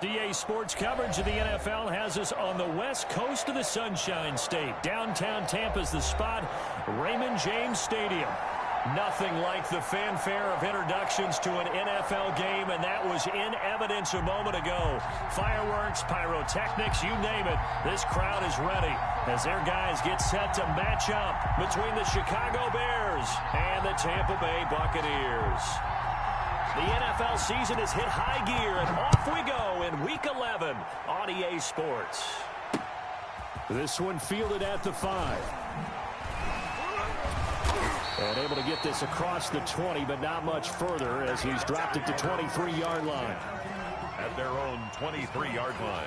DA Sports coverage of the NFL has us on the west coast of the Sunshine State. Downtown Tampa's the spot, Raymond James Stadium. Nothing like the fanfare of introductions to an NFL game, and that was in evidence a moment ago. Fireworks, pyrotechnics, you name it. This crowd is ready as their guys get set to match up between the Chicago Bears and the Tampa Bay Buccaneers. The NFL season has hit high gear, and off we go in Week 11 on EA Sports. This one fielded at the 5. And able to get this across the 20, but not much further as he's dropped it to 23-yard line. At their own 23-yard line.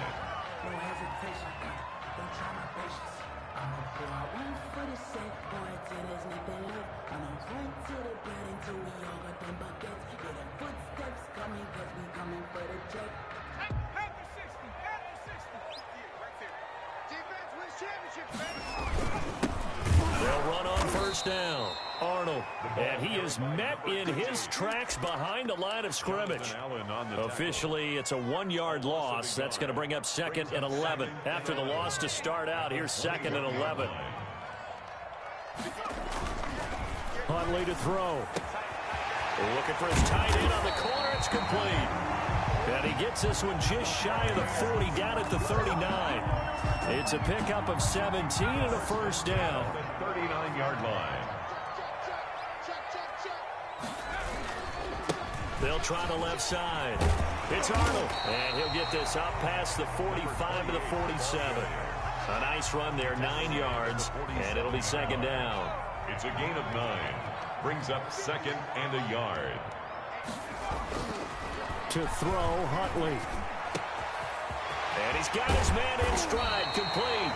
They'll run on first down. Arnold, and he is met in his tracks behind the line of scrimmage. Officially, it's a 1-yard loss. That's going to bring up 2nd and 11. After the loss to start out, here's 2nd and 11. Huntley to throw. Looking for his tight end on the corner. It's complete. And he gets this one just shy of the 40, down at the 39. It's a pickup of 17 and a first down. 39-yard line. They'll try the left side. It's Arnold, and he'll get this up past the 45 to the 47. A nice run there, 9 yards, and it'll be 2nd down. It's a gain of 9. Brings up 2nd and a yard. To throw, Huntley. And he's got his man in stride, complete.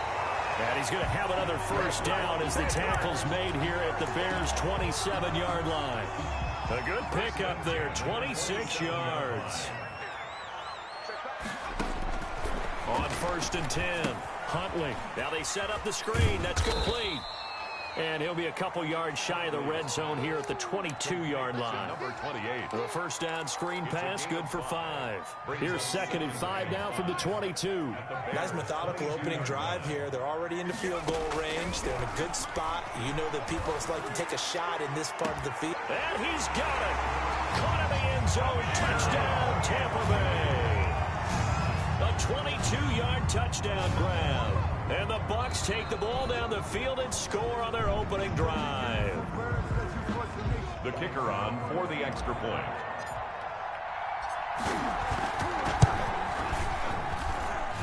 And he's going to have another first down as the tackle's made here at the Bears' 27-yard line. A good pickup there, 26 yards. On 1st and 10, Huntley. Now they set up the screen. That's complete. And he'll be a couple yards shy of the red zone here at the 22-yard line. Number 28. The first down screen pass, good for 5. Here's 2nd and 5 now from the 22. Nice methodical opening drive here. They're already in the field goal range. They're in a good spot. You know that people just like to take a shot in this part of the field. And he's got it. Caught in the end zone. Touchdown, Tampa Bay. A 22-yard touchdown grab. And the Bucs take the ball down the field and score on their opening drive. The kicker on for the extra point.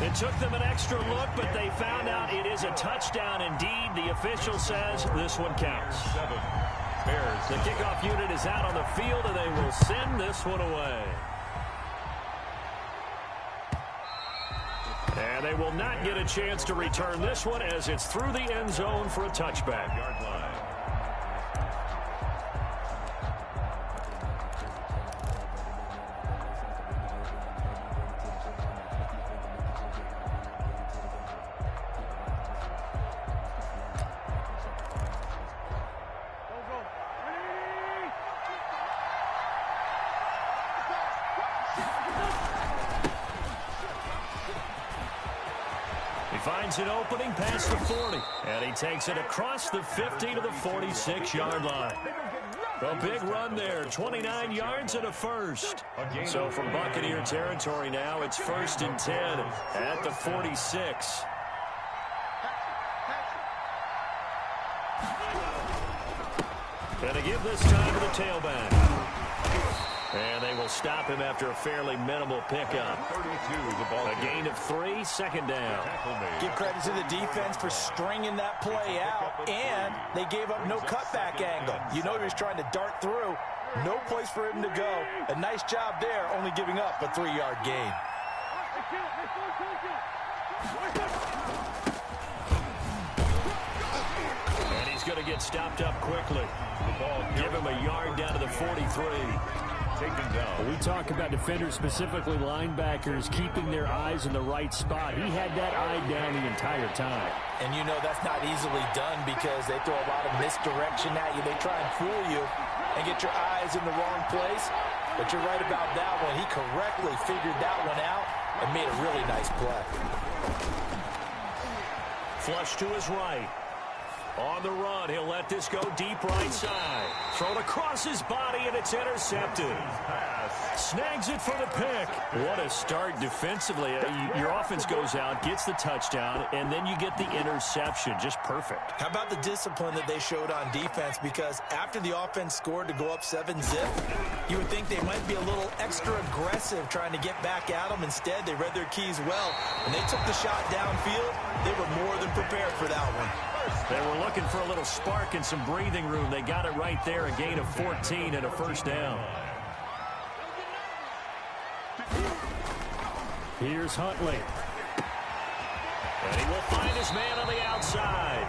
It took them an extra look, but they found out it is a touchdown indeed. The official says this one counts. 7. Bears. The kickoff unit is out on the field, and they will send this one away. And they will not get a chance to return this one as it's through the end zone for a touchback. Yard line. Finds an opening past the 40, and he takes it across the 50 to the 46-yard line. A big run there, 29 yards and a first. So from Buccaneer territory now, it's 1st and 10 at the 46. And they give this time to the tailback. And they will stop him after a fairly minimal pickup. 32, the ball. A gain of 3, 2nd down. Give credit to the defense for stringing that play out, and they gave up no cutback angle. You know he was trying to dart through. No place for him to go. A nice job there, only giving up a 3-yard gain. And he's going to get stopped up quickly. Give him a yard down to the 43. Taken down. We talk about defenders, specifically linebackers, keeping their eyes in the right spot. He had that eye down the entire time. And you know that's not easily done because they throw a lot of misdirection at you. They try and fool you and get your eyes in the wrong place. But you're right about that one. He correctly figured that one out and made a really nice play. Flush to his right. On the run, he'll let this go deep right side. Thrown across his body, and it's intercepted. Snags it for the pick. What a start defensively. Your offense goes out, gets the touchdown, and then you get the interception. Just perfect. How about the discipline that they showed on defense? Because after the offense scored to go up 7-zip, you would think they might be a little extra aggressive trying to get back at them. Instead, they read their keys well. When they took the shot downfield, they were more than prepared for that one. They were looking for a little spark and some breathing room. They got it right there, a gain of 14 and a first down. Here's Huntley. And he will find his man on the outside.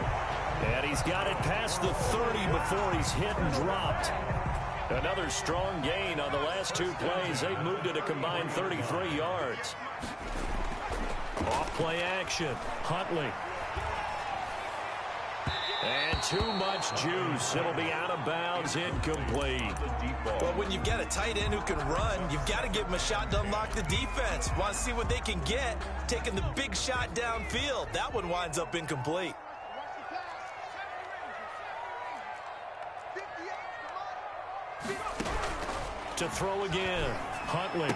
And he's got it past the 30 before he's hit and dropped. Another strong gain on the last two plays. They've moved it a combined 33 yards. Off play action. Huntley. And too much juice. It'll be out of bounds, incomplete. Well, when you've got a tight end who can run, you've got to give him a shot to unlock the defense. Want to see what they can get, taking the big shot downfield. That one winds up incomplete. To throw again. Huntley.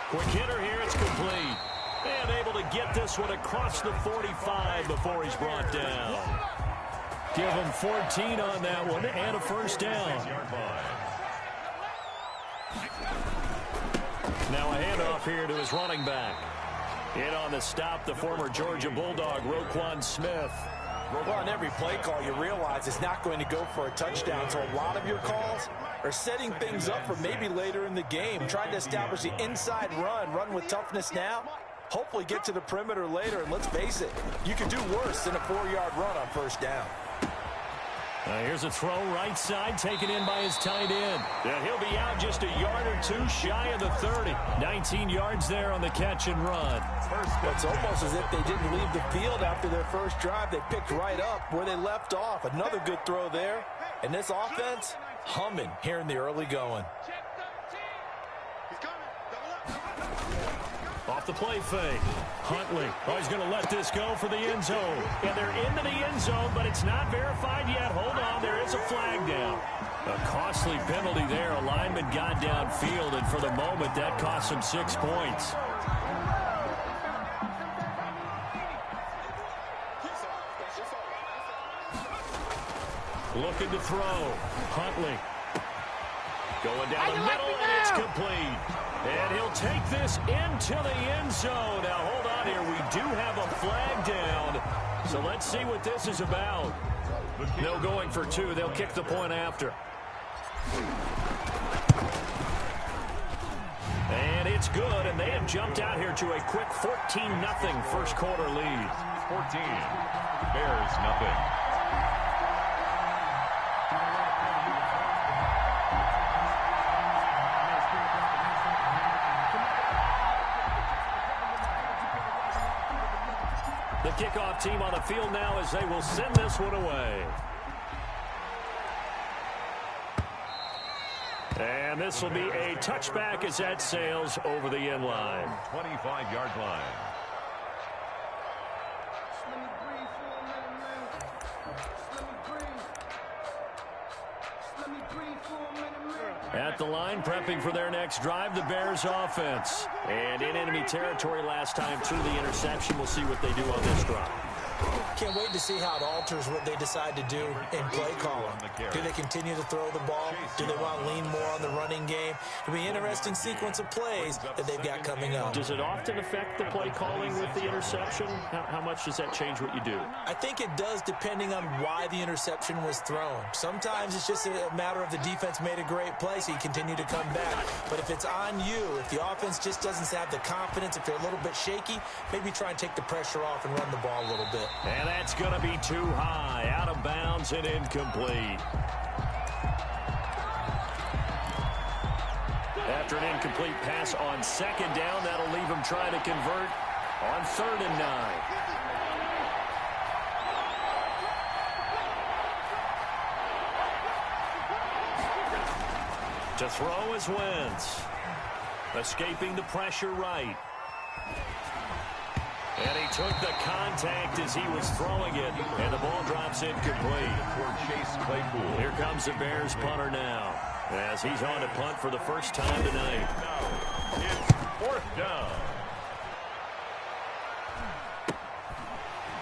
Quick hitter here. It's complete. And able to get this one across the 45 before he's brought down. Give him 14 on that one and a first down. Now a handoff here to his running back. In on the stop, the former Georgia Bulldog, Roquan Smith. Well, on every play call, you realize it's not going to go for a touchdown. So a lot of your calls are setting things up for maybe later in the game. Trying to establish the inside run with toughness now. Hopefully get to the perimeter later. And let's face it, you could do worse than a 4-yard run on first down. Here's a throw right side taken in by his tight end. And he'll be out just a yard or two shy of the 30. 19 yards there on the catch and run. It's almost as if they didn't leave the field after their first drive. They picked right up where they left off. Another good throw there. And this offense humming here in the early going. Off the play fake. Huntley. Oh, he's going to let this go for the end zone. And they're into the end zone, but it's not verified yet. Hold on. There is a flag down. A costly penalty there. A lineman got downfield, and for the moment, that cost him 6 points. Looking to throw. Huntley. Going down the middle, and it's complete. And he'll take this into the end zone. Now, hold on here. We do have a flag down. So let's see what this is about. No going for two. They'll kick the point after. And it's good, and they have jumped out here to a quick 14-0 first quarter lead. 14. Bears nothing. The kickoff team on the field now as they will send this one away. And this will be a touchback as that sails over the end line. 25-yard line. At the line, prepping for their next drive, the Bears offense. And in enemy territory last time through the interception. We'll see what they do on this drive. Can't wait to see how it alters what they decide to do in play calling. Do they continue to throw the ball? Do they want to lean more on the running game? It'll be an interesting sequence of plays that they've got coming up. Does it often affect the play calling with the interception? How much does that change what you do? I think it does, depending on why the interception was thrown. Sometimes it's just a matter of the defense made a great play, so you continue to come back. But if it's on you, if the offense just doesn't have the confidence, if they're a little bit shaky, maybe try and take the pressure off and run the ball a little bit. And that's going to be too high, out of bounds and incomplete. After an incomplete pass on second down, that'll leave him trying to convert on 3rd and 9. To throw is Wentz. Escaping the pressure right. And he took the contact as he was throwing it, and the ball drops incomplete. Chase Claypool. Here comes the Bears punter now, as he's on to punt for the first time tonight. It's 4th down.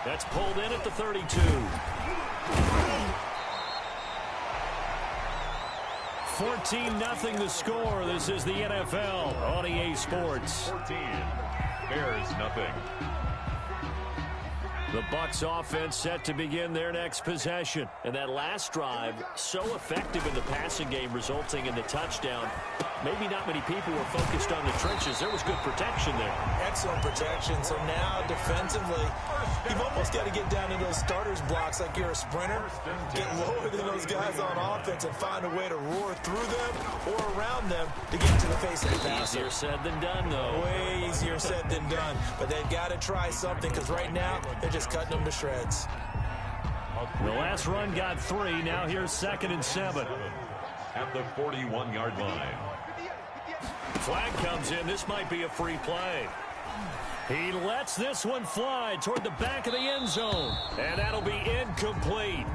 That's pulled in at the 32. 14-0 the score. This is the NFL on EA Sports. 14. Bears nothing. The Bucs offense set to begin their next possession. And that last drive, so effective in the passing game, resulting in the touchdown. Maybe not many people were focused on the trenches. There was good protection there. Excellent protection. So now defensively, you've almost got to get down into those starters blocks like you're a sprinter. Get lower than those guys on offense and find a way to roar through them or around them to get to the face of the passer. Easier said than done, though. Way easier said than done. But they've got to try something because right now they're just cutting them to shreds. The last run got 3. Now here's 2nd and 7. At the 41-yard line. Flag comes in. This might be a free play. He lets this one fly toward the back of the end zone. And that'll be incomplete.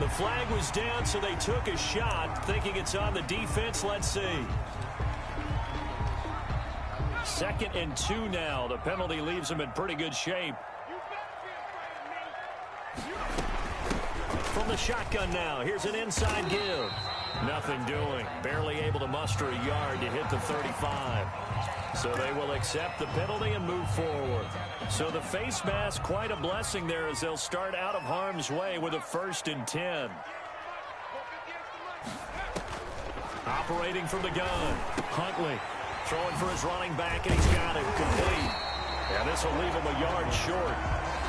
The flag was down, so they took a shot, thinking it's on the defense. Let's see. 2nd and 2 now. The penalty leaves them in pretty good shape. From the shotgun now, here's an inside give. Nothing doing. Barely able to muster a yard to hit the 35. So they will accept the penalty and move forward. So the face mask, quite a blessing there as they'll start out of harm's way with a 1st and 10. Operating from the gun. Huntley throwing for his running back, and he's got him complete. And this will leave him a yard short.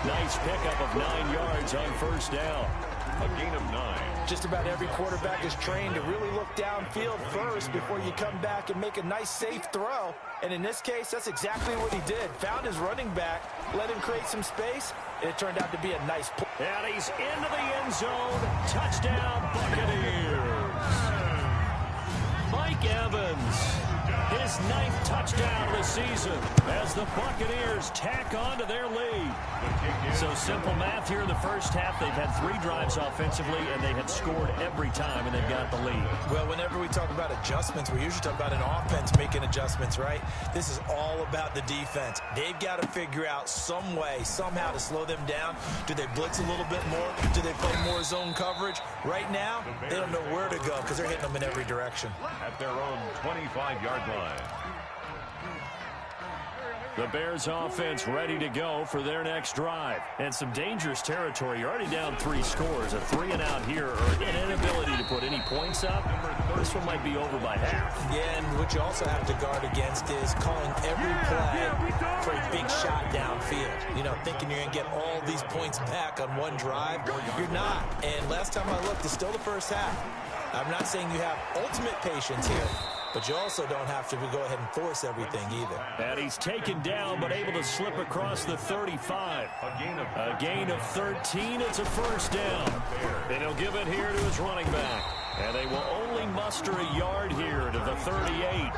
Nice pickup of 9 yards on 1st down. A gain of 9. Just about every quarterback is trained to really look downfield first before you come back and make a nice, safe throw. And in this case, that's exactly what he did. Found his running back, let him create some space, and it turned out to be a nice play. And he's into the end zone. Touchdown, Buccaneers. Mike Evans, his 9th touchdown of the season as the Buccaneers tack on to their lead. So simple math here in the first half. They've had 3 drives offensively, and they have scored every time, and they've got the lead. Well, whenever we talk about adjustments, we usually talk about an offense making adjustments, right? This is all about the defense. They've got to figure out some way, somehow to slow them down. Do they blitz a little bit more? Do they play more zone coverage? Right now, they don't know where to go because they're hitting them in every direction. At their own 25-yard line. The Bears offense ready to go for their next drive. And some dangerous territory. You're already down 3 scores. A 3-and-out here, or an inability to put any points up. This one might be over by half. Yeah, and what you also have to guard against is calling every play for a big shot downfield. You know, thinking you're going to get all these points back on one drive. You're not. And last time I looked, it's still the first half. I'm not saying you have ultimate patience here, but you also don't have to go ahead and force everything either. And he's taken down, but able to slip across the 35. A gain of 13. It's a 1st down. And he'll give it here to his running back. And they will only muster a yard here to the 38.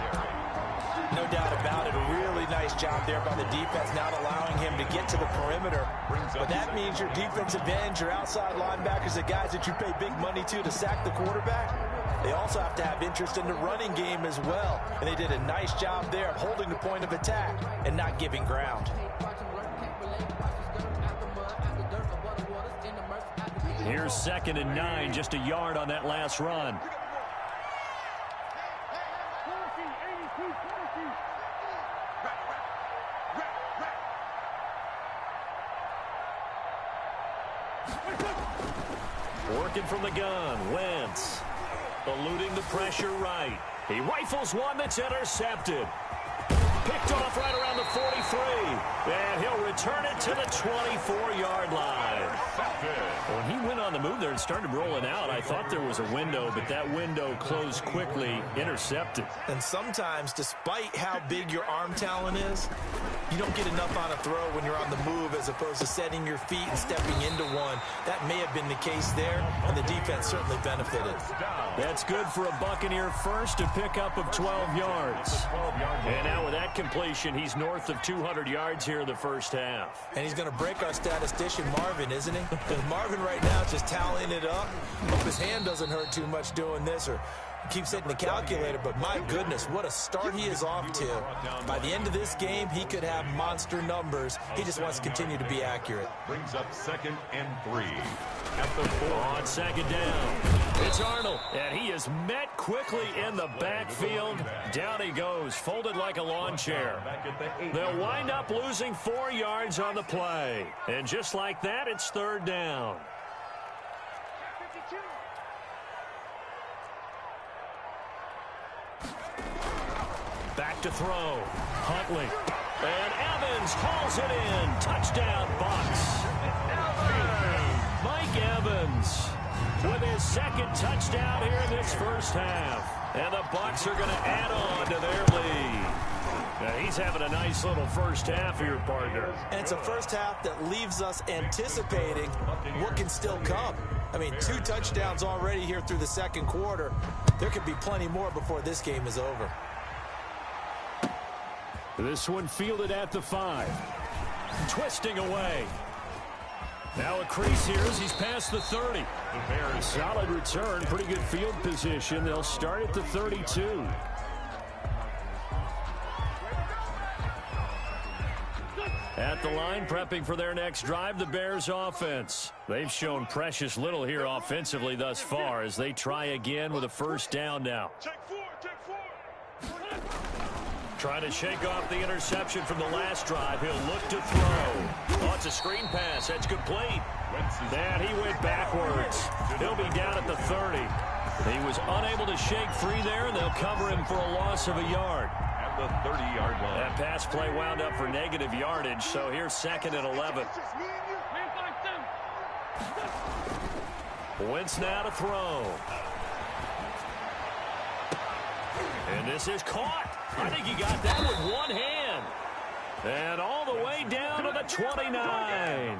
No doubt about it. A really nice job there by the defense, not allowing him to get to the perimeter. But that means your defensive ends, your outside linebackers, the guys that you pay big money to sack the quarterback, they also have to have interest in the running game as well. And they did a nice job there of holding the point of attack and not giving ground. Here's 2nd and 9, just a yard on that last run. Working from the gun, Wentz. Eluding the pressure right. He rifles one that's intercepted. Picked off right around the 43. And he'll return it to the 24-yard line. When he went on the move there and started rolling out, I thought there was a window, but that window closed quickly, intercepted. And sometimes, despite how big your arm talent is, You don't get enough on a throw when you're on the move as opposed to setting your feet and stepping into one. That may have been the case there, and the defense certainly benefited. That's good for a Buccaneer first, a pickup of 12 yards. And now with that completion, he's north of 200 yards here in the first half. And he's going to break our statistician Marvin, isn't he? Because Marvin right now is just tallying it up. Hope his hand doesn't hurt too much doing this, or keeps hitting the calculator, but my goodness, what a start he is off to. By the end of this game, he could have monster numbers. He just wants to continue to be accurate. Brings up 2nd and 3. At the 4. On 2nd down, it's Arnold, and he is met quickly in the backfield. Down he goes, folded like a lawn chair. They'll wind up losing 4 yards on the play. And just like that, it's 3rd down. Back to throw. Huntley. And Evans hauls it in. Touchdown, Bucs. Mike Evans with his 2nd touchdown here in this first half. And the Bucs are going to add on to their lead. Now, he's having a nice little first half here, partner. And it's a first half that leaves us anticipating what can still come. I mean, 2 touchdowns already here through the 2nd quarter. There could be plenty more before this game is over. This one fielded at the 5. Twisting away. Now a crease here as he's past the 30. Solid return, pretty good field position. They'll start at the 32. At the line, prepping for their next drive, the Bears offense. They've shown precious little here offensively thus far as they try again with a 1st down now. Trying to shake off the interception from the last drive. He'll look to throw. Oh, it's a screen pass. That's complete. And he went backwards. He'll be down at the 30. He was unable to shake free there, and they'll cover him for a loss of a yard. At the 30-yard line. That pass play wound up for negative yardage, so here's 2nd and 11. Wentz now to throw. And this is caught. I think he got that with one hand. And all the way down to the 29.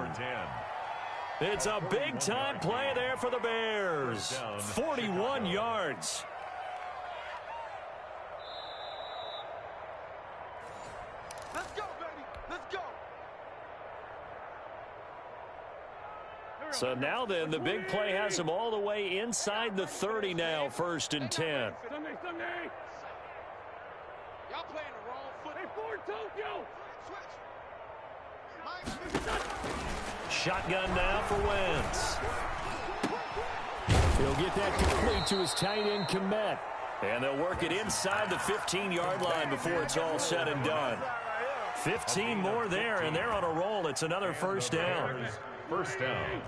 It's a big-time play there for the Bears. 41 yards. Let's go, baby. Let's go. So now then, the big play has them all the way inside the 30 now, 1st and 10. Y'all playing the wrong foot. Hey, Ford, Tokyo. Shotgun now for Wentz. He'll get that complete to his tight end, Komet. And they'll work it inside the 15-yard line before it's all said and done. 15 more there, and they're on a roll. It's another 1st down. 1st down.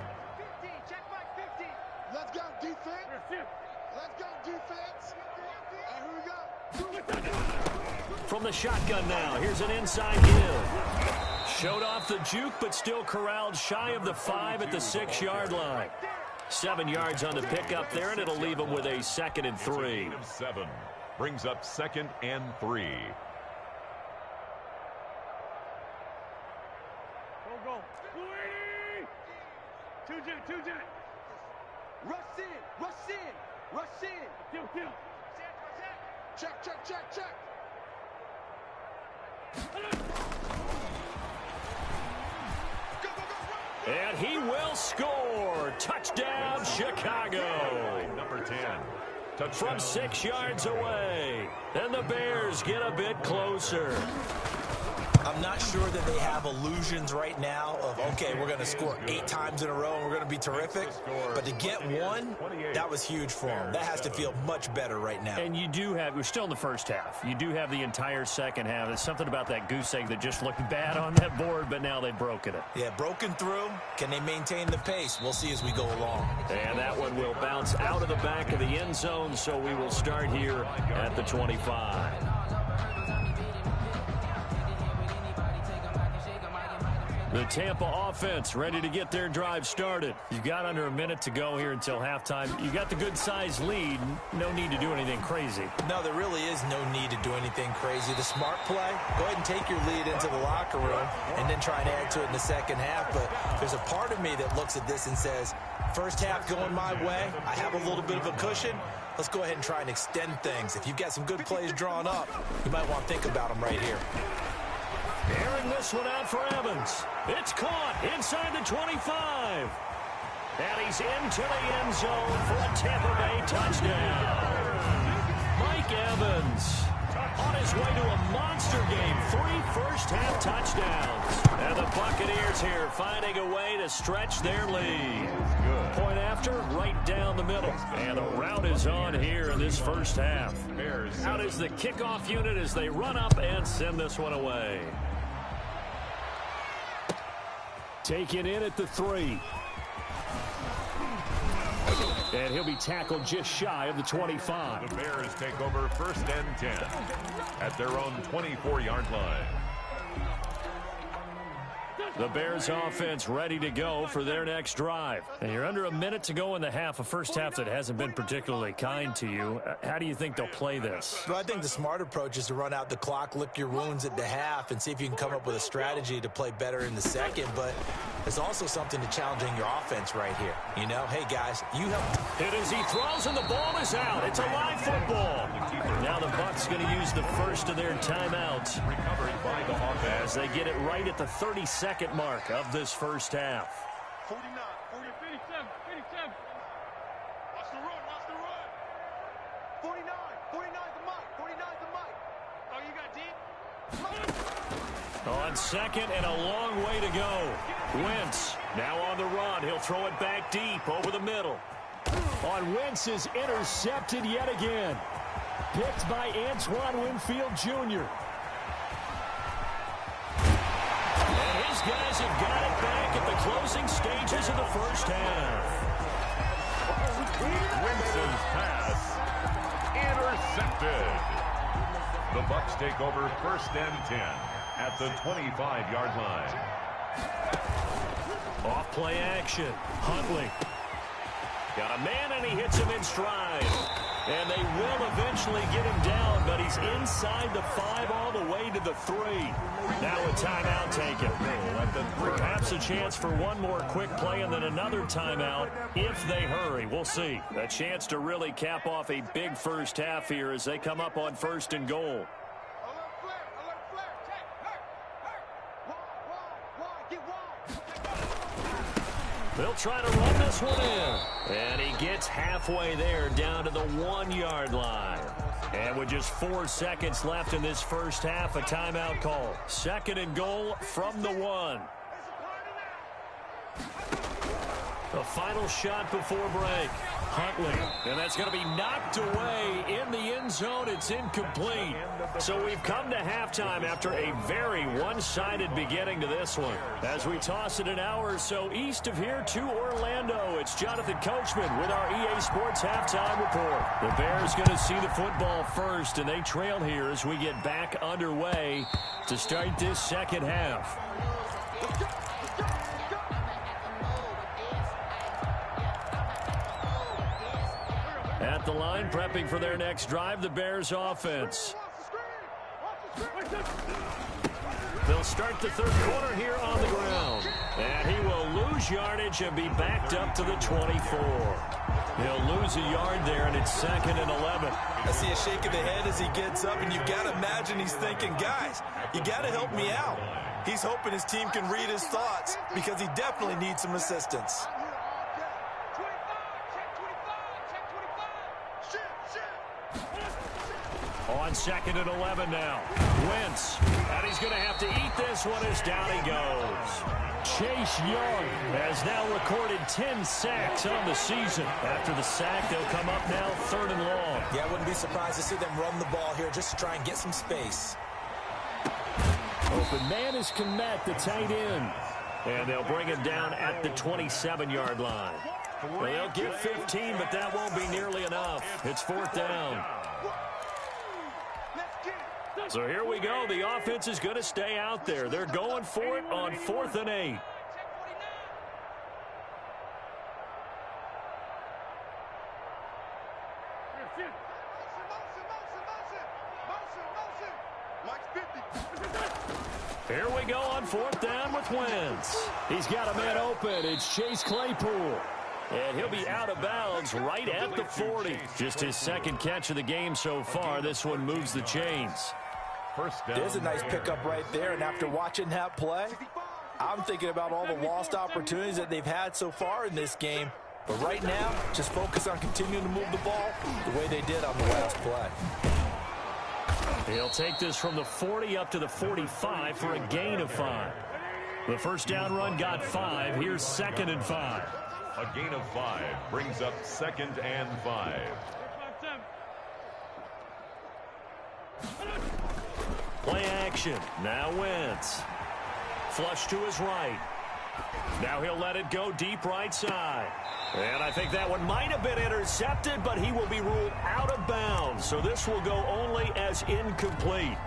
15, check back 15. Let's go, defense. Let's go, defense. And here we go. From the shotgun now, here's an inside give. Showed off the juke, but still corralled shy of the 5 at the 6-yard line. 7 yards on the pickup there, and it'll leave them with a 2nd and 3. 7. Brings up 2nd and 3. Go. 2-jet. Rush in. Check. And he will score. Touchdown, Chicago. Number 10. Touchdown. From 6 yards away. And the Bears get a bit closer. I'm not sure that they have illusions right now of, okay, we're going to score 8 times in a row and we're going to be terrific. But to get one, that was huge for them. That has to feel much better right now. And you do have, we're still in the first half. You do have the entire second half. There's something about that goose egg that just looked bad on that board, but now they've broken it. Yeah, broken through. Can they maintain the pace? We'll see as we go along. And that one will bounce out of the back of the end zone, so we will start here at the 25. The Tampa offense ready to get their drive started. You've got under a minute to go here until halftime. You've got the good-sized lead. No need to do anything crazy. No, there really is no need to do anything crazy. The smart play, go ahead and take your lead into the locker room and then try and add to it in the second half. But there's a part of me that looks at this and says, first half going my way, I have a little bit of a cushion. Let's go ahead and try and extend things. If you've got some good plays drawn up, you might want to think about them right here. Airing this one out for Evans. It's caught inside the 25. And he's into the end zone for a Tampa Bay touchdown. Mike Evans on his way to a monster game. 3 first-half touchdowns. And the Buccaneers here finding a way to stretch their lead. Point after, right down the middle. And the route is on here in this first half. Out is the kickoff unit as they run up and send this one away. Taken in at the 3. And he'll be tackled just shy of the 25. The Bears take over 1st and 10 at their own 24-yard line. The Bears offense ready to go for their next drive. And you're under a minute to go in the half, a first half that hasn't been particularly kind to you. How do you think they'll play this? Well, I think the smart approach is to run out the clock, lick your wounds at the half, and see if you can come up with a strategy to play better in the second. But there's also something to challenging your offense right here. You know, hey, guys, you help. Hit as he throws, and the ball is out. It's a live football. Now the Bucs going to use the first of their timeouts. Recovered by the offense. As they get it right at the 32nd mark of this first half. 49, 57, 57. Watch the run, watch the run. 49, 49's the mic, 49's the mic. Oh, you got deep? On second and a long way to go. Wentz now on the run. He'll throw it back deep over the middle. On Wentz is intercepted yet again. Picked by Antoine Winfield Jr. And his guys have got it back at the closing stages of the first half. Winston's pass intercepted. The Bucs take over 1st and 10 at the 25-yard line. Off play action. Huntley. Got a man and he hits him in stride. And they will eventually get him down, but he's inside the 5 all the way to the 3. Now a timeout taken. Perhaps a chance for one more quick play and then another timeout if they hurry. We'll see. A chance to really cap off a big first half here as they come up on 1st and goal. They'll try to run this one in. And he gets halfway there down to the 1-yard line. And with just 4 seconds left in this first half, a timeout call. 2nd and goal from the 1. The final shot before break. Huntley. And that's going to be knocked away in the end zone. It's incomplete. So we've come to halftime after a very one-sided beginning to this one. As we toss it an hour or so east of here to Orlando, it's Jonathan Coachman with our EA Sports Halftime Report. The Bears going to see the football first, and they trail here as we get back underway to start this second half. At the line, prepping for their next drive, the Bears offense. They'll start the third quarter here on the ground. And he will lose yardage and be backed up to the 24. He'll lose a yard there, and it's 2nd and 11. I see a shake of the head as he gets up, and you've got to imagine he's thinking, guys, you got to help me out. He's hoping his team can read his thoughts because he definitely needs some assistance. On 2nd and 11 now. Wentz. And he's going to have to eat this one as down he goes. Chase Young has now recorded 10 sacks on the season. After the sack, they'll come up now 3rd and long. Yeah, I wouldn't be surprised to see them run the ball here just to try and get some space. Open man is Kmet, the tight end. And they'll bring him down at the 27-yard line. Well, they'll get 15, but that won't be nearly enough. It's 4th down. So here we go. The offense is going to stay out there. They're going for it on 4th and 8. Here we go on 4th down with Wentz. He's got a man open. It's Chase Claypool. And he'll be out of bounds right at the 40. Just his second catch of the game so far. This one moves the chains. First down. There's a nice pickup right there, and after watching that play, I'm thinking about all the lost opportunities that they've had so far in this game. But right now, just focus on continuing to move the ball the way they did on the last play. He'll take this from the 40 up to the 45 for a gain of 5. The first down run got 5. Here's 2nd and 5. A gain of 5 brings up 2nd and 5. Play action. Now Wentz. Flush to his right. Now he'll let it go deep right side. And I think that one might have been intercepted, but he will be ruled out of bounds. So this will go only as incomplete.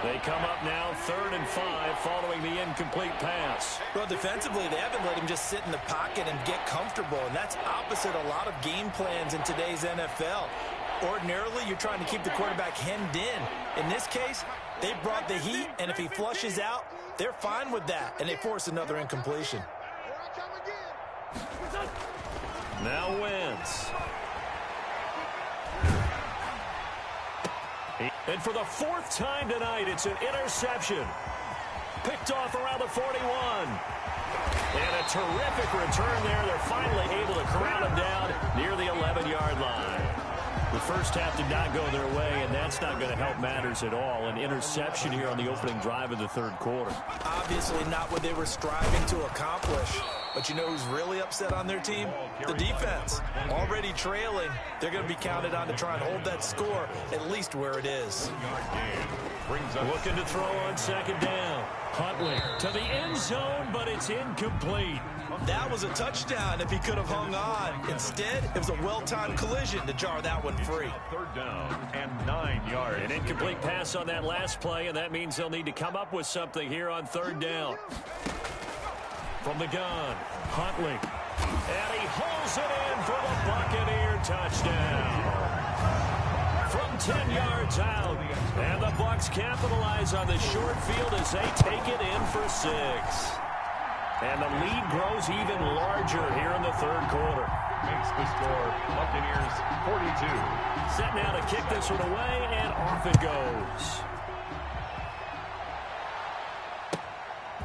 They come up now 3rd and 5 following the incomplete pass. Well, defensively, they haven't let him just sit in the pocket and get comfortable, and that's opposite a lot of game plans in today's NFL. Ordinarily, you're trying to keep the quarterback hemmed in. In this case, they brought the heat, and if he flushes out, they're fine with that, and they force another incompletion. Now Wentz. And for the 4th time tonight, it's an interception. Picked off around the 41. And a terrific return there. They're finally able to corral him down near the 11-yard line. The first half did not go their way, and that's not going to help matters at all. An interception here on the opening drive of the 3rd quarter. Obviously not what they were striving to accomplish. But you know who's really upset on their team? The defense. Already trailing. They're going to be counted on to try and hold that score at least where it is. Looking to throw on 2nd down. Huntley to the end zone, but it's incomplete. That was a touchdown if he could have hung on. Instead, it was a well-timed collision to jar that one free. 3rd down and 9 yards. An incomplete pass on that last play, and that means they'll need to come up with something here on 3rd down. From the gun, Huntley. And he holds it in for the Buccaneer touchdown. From 10 yards out. And the Bucs capitalize on the short field as they take it in for 6. And the lead grows even larger here in the 3rd quarter. Makes the score Buccaneers 42. Set now to kick this one away, and off it goes.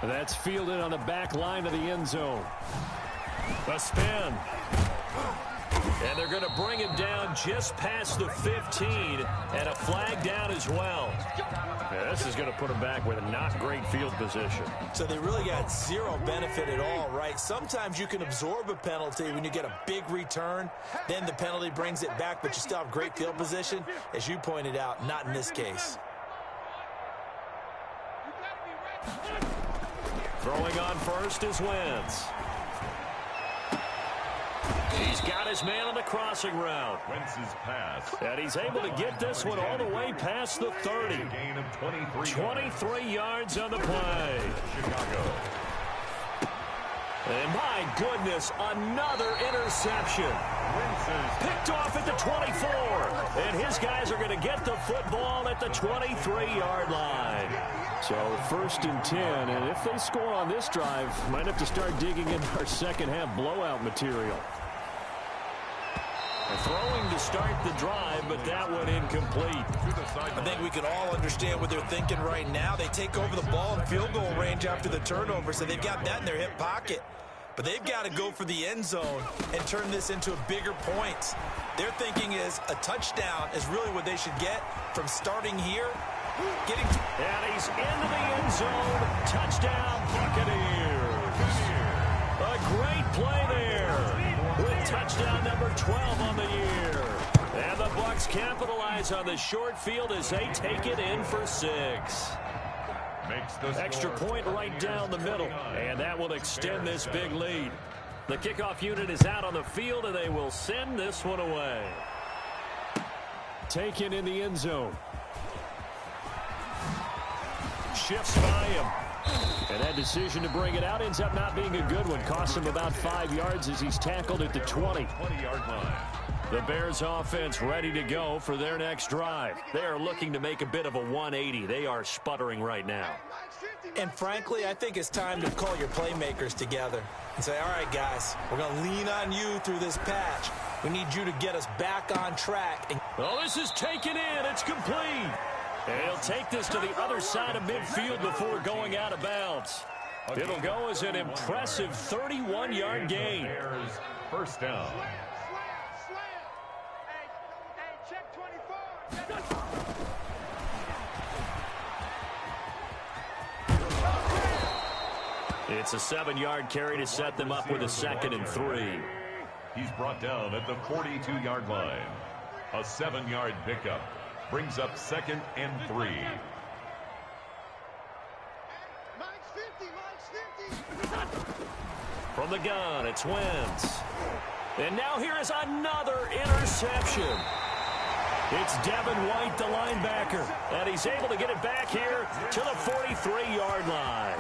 That's fielded on the back line of the end zone. A spin. And they're going to bring him down just past the 15, and a flag down as well. Yeah, this is going to put him back with a not great field position. So they really got zero benefit at all, right? Sometimes you can absorb a penalty when you get a big return. Then the penalty brings it back, but you still have great field position. As you pointed out, not in this case. Throwing on first is Wentz. He's got his man on the crossing route. Wentz's pass. And he's able to get this one all the way past the 30. Gain of 23. 23 yards on the play. Chicago. And my goodness, another interception. Picked off at the 24. And his guys are going to get the football at the 23-yard line. So 1st and 10, and if they score on this drive, might have to start digging into our second half blowout material. Throwing to start the drive, but that one incomplete. I think we can all understand what they're thinking right now. They take over the ball in field goal range after the turnover, so they've got that in their hip pocket. But they've got to go for the end zone and turn this into a bigger point. Their thinking is a touchdown is really what they should get from starting here. And he's into the end zone. Touchdown, Buccaneers. A great play there with touchdown number 12 on the year. And the Bucs capitalize on the short field as they take it in for 6. Extra point right down the middle, and that will extend this big lead. The kickoff unit is out on the field, and they will send this one away. Taken in the end zone. shifts by him. And that decision to bring it out ends up not being a good one. Costs him about 5 yards as he's tackled at the 20. 20-yard line. The Bears offense ready to go for their next drive. They are looking to make a bit of a 180. They are sputtering right now. And frankly, I think it's time to call your playmakers together and say, all right, guys, we're going to lean on you through this patch. We need you to get us back on track. And oh, this is taken in. It's complete. And he'll take this to the other side of midfield before going out of bounds. It'll go as an impressive 31-yard gain. Bears first down. It's a 7-yard carry to set them up with a 2nd and 3. He's brought down at the 42-yard line. A 7-yard pickup brings up 2nd and 3. From the gun, it's Wentz. And now here is another interception. It's Devin White, the linebacker, and he's able to get it back here to the 43-yard line.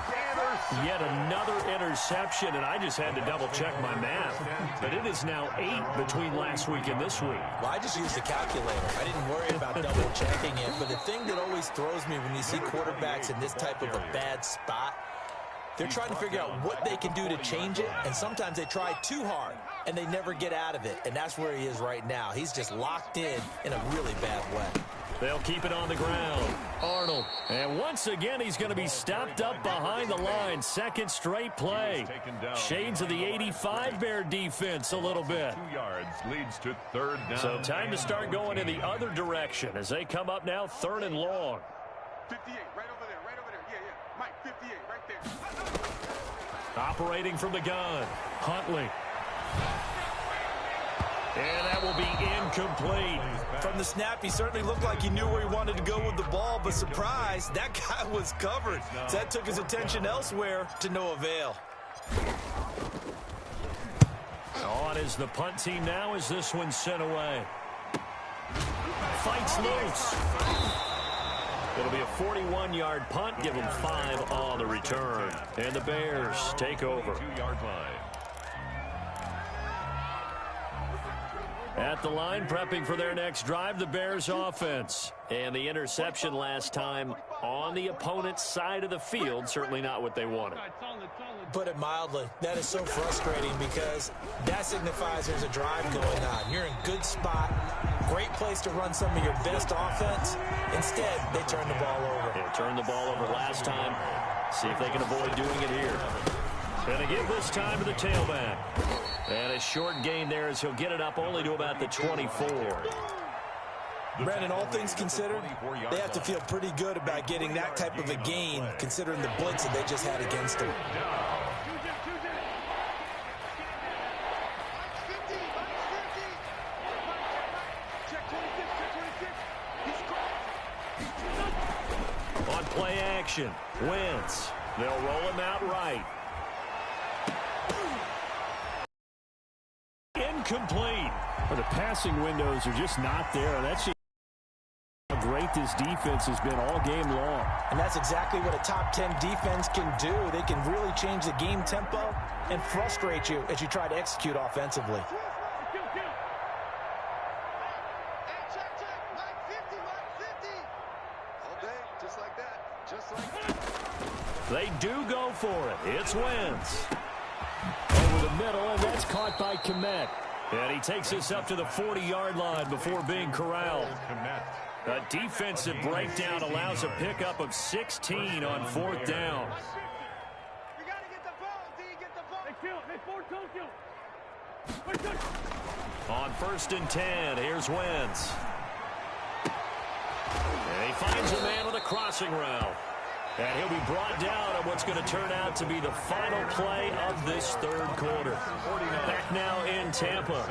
Yet another interception, and I just had to double-check my math. But it is now 8 between last week and this week. well, I just used the calculator. I didn't worry about double-checking it. But the thing that always throws me when you see quarterbacks in this type of a bad spot, they're trying to figure out what they can do to change it, and sometimes they try too hard, and they never get out of it. And that's where he is right now. He's just locked in a really bad way. They'll keep it on the ground. Arnold. And once again, he's going to be stopped up behind the line. 2nd straight play. Shades of the 85 Bear defense a little bit. 2 yards leads to 3rd down. So time to start going in the other direction as they come up now 3rd and long. 58, right over there, right over there. Yeah, yeah. Mike, 58, right there. Operating from the gun. Huntley. And that will be incomplete. From the snap, he certainly looked like he knew where he wanted to go with the ball, but surprise, that guy was covered. So that took his attention elsewhere to no avail. On is the punt team now as this one's sent away. Fights loose. It'll be a 41-yard punt. Give them 5 on the return. And the Bears take over. 2-yard line. At the line, prepping for their next drive, the Bears offense. And the interception last time on the opponent's side of the field, certainly not what they wanted. Put it mildly, that is so frustrating because that signifies there's a drive going on. You're in good spot, great place to run some of your best offense. Instead, they turn the ball over. They turned the ball over last time. See if they can avoid doing it here. And they give this time to the tailback. And a short gain there as he'll get it up only to about the 24. Brandon, all things considered, they have to feel pretty good about getting that type of a gain considering the blitz that they just had against them. On play action, Wentz. They'll roll him out right. Incomplete. Well, the passing windows are just not there. That's just how great this defense has been all game long. And that's exactly what a top 10 defense can do. They can really change the game tempo and frustrate you as you try to execute offensively. They do go for it. It's Wentz. Over the middle, and that's caught by Kmet. And he takes this up to the 40-yard line before being corralled. A defensive breakdown allows a pickup of 16 on 4th down. You got to get the ball, D. Get the ball. On 1st and 10, here's Wentz. And he finds a man with a crossing route. And he'll be brought down on what's going to turn out to be the final play of this 3rd quarter. Back now in Tampa.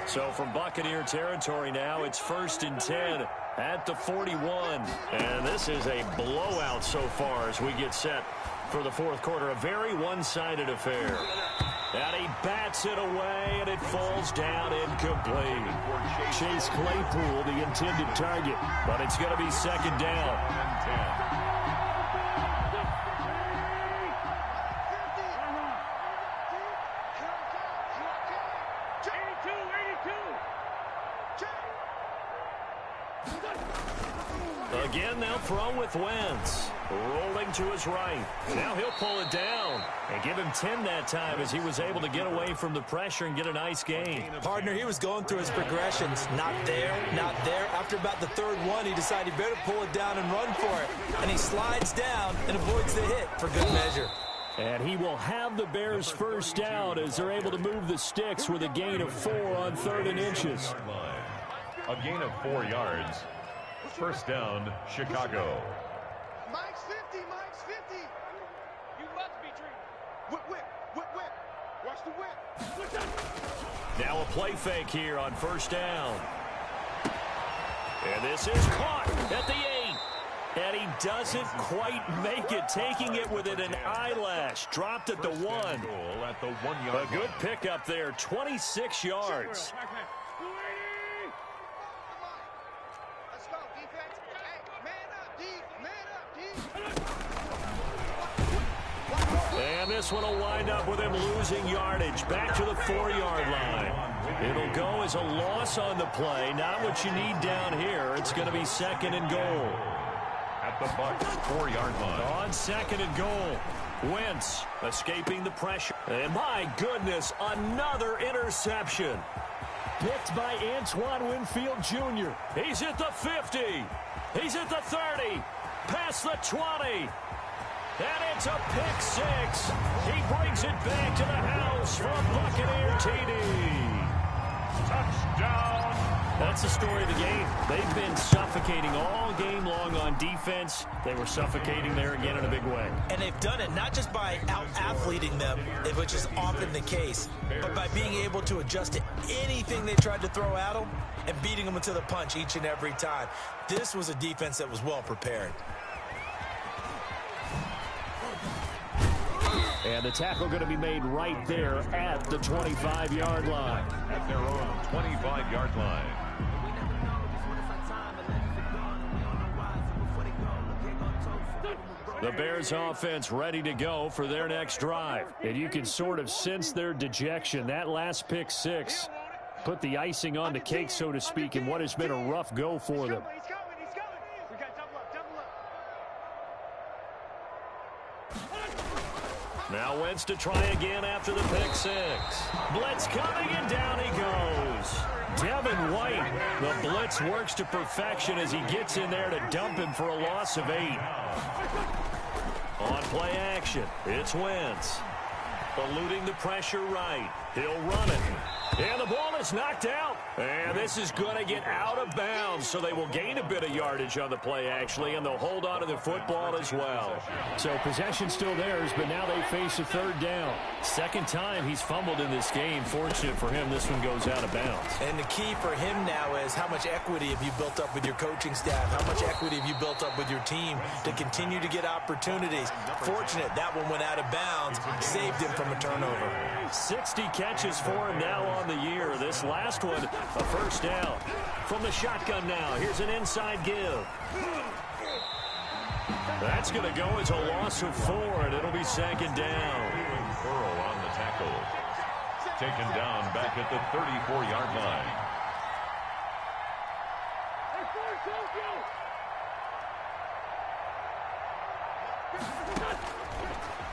So from Buccaneer territory now, it's 1st and 10 at the 41. And this is a blowout so far as we get set for the 4th quarter. A very one-sided affair. And he bats it away, and it falls down incomplete. Chase Claypool, the intended target. But it's going to be 2nd down. Again, they'll throw with Wentz. Rolling to his right. Now he'll pull it down. And give him 10 that time as he was able to get away from the pressure and get a nice gain. Partner, he was going through his progressions. Not there, not there. After about the third one, he decided he better pull it down and run for it. And he slides down and avoids the hit for good measure. And he will have the Bears first down as they're able to move the sticks with a gain of 4 on 3rd and inches. A gain of 4 yards. First down, Chicago. Mike's 50, Mike's 50. You must be dreaming. Whip, whip, whip, whip. Watch the whip. Now a play fake here on first down. And this is caught at the 8. And he doesn't quite make it, taking it within an eyelash. Dropped at the 1. At the 1 yard. A good pickup there, 26 yards. Let's go, defense. Hey, man up, D. Man up, D. And this one will wind up with him losing yardage back to the 4-yard line. It'll go as a loss on the play. Not what you need down here. It's going to be 2nd and goal. At the Bucs 4-yard line. On 2nd and goal. Wentz escaping the pressure. And my goodness, another interception. Picked by Antoine Winfield Jr. He's at the 50. He's at the 30. Past the 20. And it's a pick 6. He brings it back to the house for a Buccaneer TD. Touchdown. That's the story of the game. They've been suffocating all game long on defense. They were suffocating there again in a big way. And they've done it not just by out-athleting them, which is often the case, but by being able to adjust to anything they tried to throw at them and beating them to the punch each and every time. This was a defense that was well prepared. And the tackle going to be made right there at the 25-yard line. At their own 25-yard line. The Bears offense ready to go for their next drive. And you can sort of sense their dejection. That last pick 6 put the icing on the cake, so to speak, in what has been a rough go for them. He's coming, he's coming. We got double up, double up. Now Wentz to try again after the pick 6. Blitz coming, and down he goes. Devin White, the blitz works to perfection as he gets in there to dump him for a loss of 8. On play action, it's Wentz. Eluding the pressure right. He'll run it. And the ball is knocked out. And this is going to get out of bounds, so they will gain a bit of yardage on the play, actually, and they'll hold on to the football as well. So possession still theirs, but now they face a 3rd down. Second time he's fumbled in this game. Fortunate for him, this one goes out of bounds. And the key for him now is how much equity have you built up with your coaching staff? How much equity have you built up with your team to continue to get opportunities? Fortunate that one went out of bounds, saved him from a turnover. 60 catches for him now on the year. This last one, a first down. From the shotgun now, here's an inside give. That's going to go as a loss of 4, and it'll be 2nd down. Burrow on the tackle. Taken down back at the 34-yard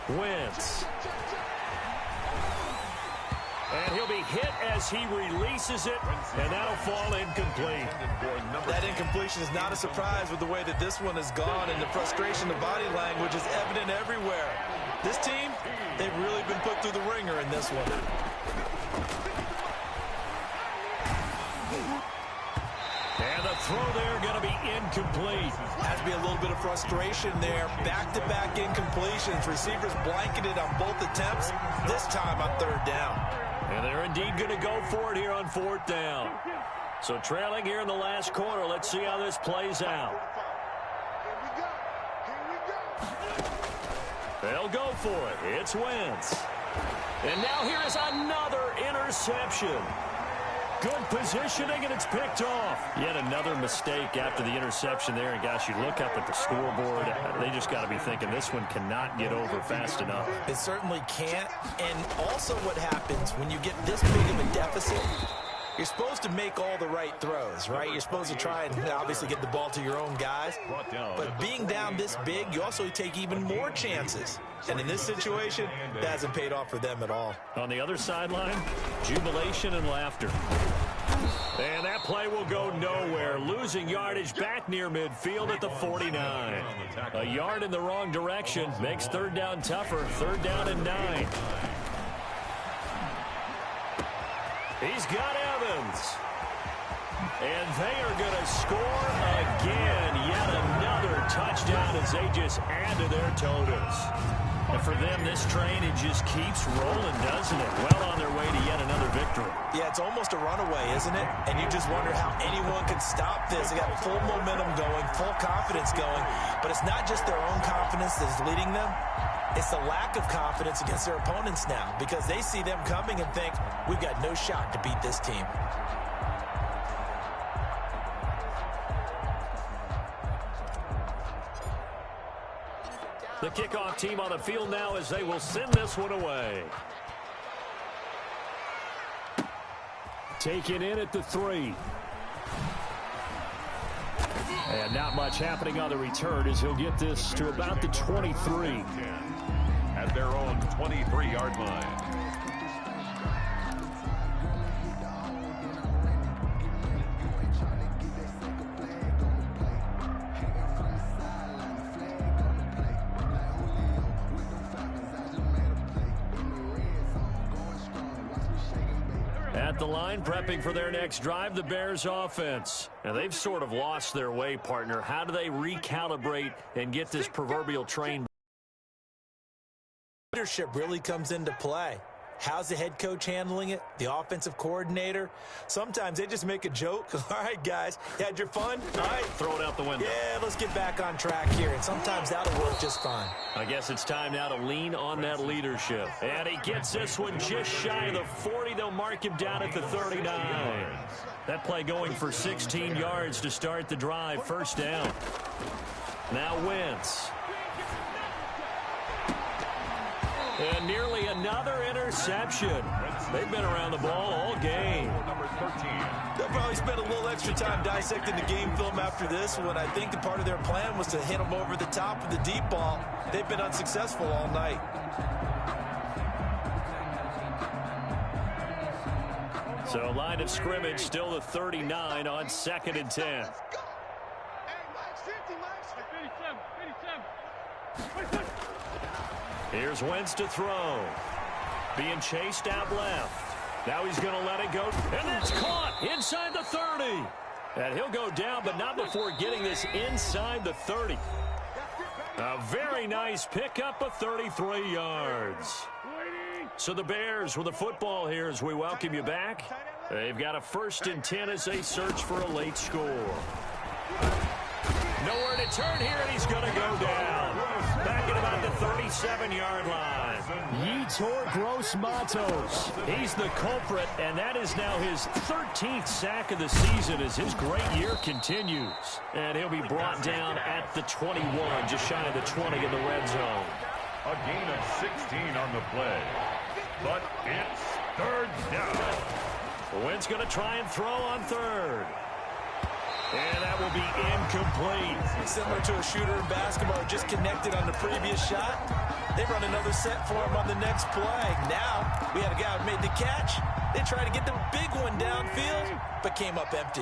line. Wentz. And he'll be hit as he releases it, and that'll fall incomplete. That incompletion is not a surprise with the way that this one has gone, and the frustration, the body language is evident everywhere. This team, they've really been put through the ringer in this one. And the throw there going to be incomplete. Has to be a little bit of frustration there. Back-to-back incompletions. Receivers blanketed on both attempts, this time on 3rd down. And they're indeed going to go for it here on 4th down. So trailing here in the last quarter. Let's see how this plays out. They'll go for it. It's Wentz. And now here is another interception. Good positioning, and it's picked off. Yet another mistake after the interception there. And, gosh, you look up at the scoreboard. They just got to be thinking this one cannot get over fast enough. It certainly can't. And also what happens when you get this big of a deficit, You're supposed to make all the right throws, right? You're supposed to try and obviously get the ball to your own guys. But being down this big, you also take even more chances. And in this situation, that hasn't paid off for them at all. On the other sideline, jubilation and laughter. And that play will go nowhere. Losing yardage back near midfield at the 49. A yard in the wrong direction makes third down tougher. Third down and 9. He's got Evans. And they are going to score again. Yet another touchdown as they just add to their totals. And for them, this train, it just keeps rolling, doesn't it? Well on their way to yet another victory. Yeah, it's almost a runaway, isn't it? And you just wonder how anyone could stop this. They got full momentum going, full confidence going. But it's not just their own confidence that's leading them. It's the lack of confidence against their opponents now because they see them coming and think, we've got no shot to beat this team. The kickoff team on the field now as they will send this one away. Taken in at the 3. And not much happening on the return as he'll get this to about the 23. At their own 23-yard line. At the line, prepping for their next drive, the Bears offense. Now, they've sort of lost their way, partner. How do they recalibrate and get this proverbial train? Leadership really comes into play. How's the head coach handling it? The offensive coordinator? Sometimes they just make a joke. All right, guys, you had your fun? All right. Throw it out the window. Yeah, let's get back on track here. And sometimes that'll work just fine. I guess it's time now to lean on that leadership. And he gets this one just shy of the 40. They'll mark him down at the 39. That play going for 16 yards to start the drive. First down. Now Wentz. And nearly another interception. They've been around the ball all game. They'll probably spend a little extra time dissecting the game film after this one. I think the part of their plan was to hit them over the top of the deep ball. They've been unsuccessful all night. So line of scrimmage still the 39 on 2nd and 10. Here's Wentz to throw. Being chased out left. Now he's going to let it go. And that's caught inside the 30. And he'll go down, but not before getting this inside the 30. A very nice pickup of 33 yards. So the Bears with the football here as we welcome you back. They've got a 1st and 10 as they search for a late score. Nowhere to turn here, and he's going to go down. Back at about the 37-yard line. Yetur Gross-Matos. He's the culprit, and that is now his 13th sack of the season as his great year continues. And he'll be brought down at the 21, just shy of the 20 in the red zone. A gain of 16 on the play. But it's third down. Wentz going to try and throw on 3rd. And that will be incomplete. Similar to a shooter in basketball who just connected on the previous shot. They run another set for him on the next play. Now, we had a guy who made the catch. They tried to get the big one downfield, but came up empty.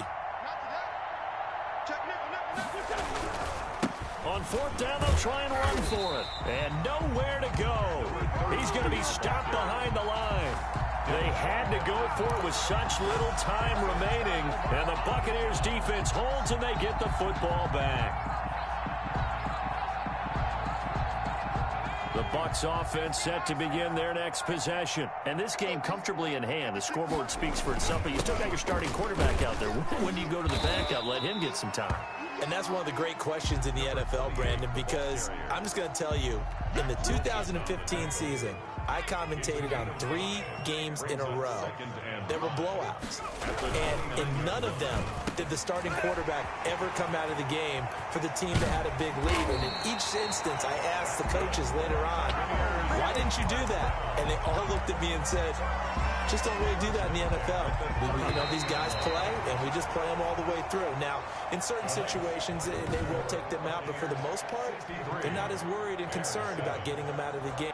On 4th down, they'll try and run for it. And nowhere to go. He's going to be stopped behind the line. They had to go for it with such little time remaining. And the Buccaneers defense holds and they get the football back. The Bucs offense set to begin their next possession. And this game comfortably in hand. The scoreboard speaks for itself, but you still got your starting quarterback out there. When do you go to the backup? Let him get some time. And that's one of the great questions in the NFL, Brandon, because I'm just going to tell you, in the 2015 season, I commentated on 3 games in a row. There were blowouts. And in none of them did the starting quarterback ever come out of the game for the team that had a big lead. And in each instance, I asked the coaches later on, why didn't wouldn't you do that? And they all looked at me and said, just don't really do that in the NFL. You know, these guys play, and we just play them all the way through. Now, in certain situations, they will take them out, but for the most part, they're not as worried and concerned about getting them out of the game.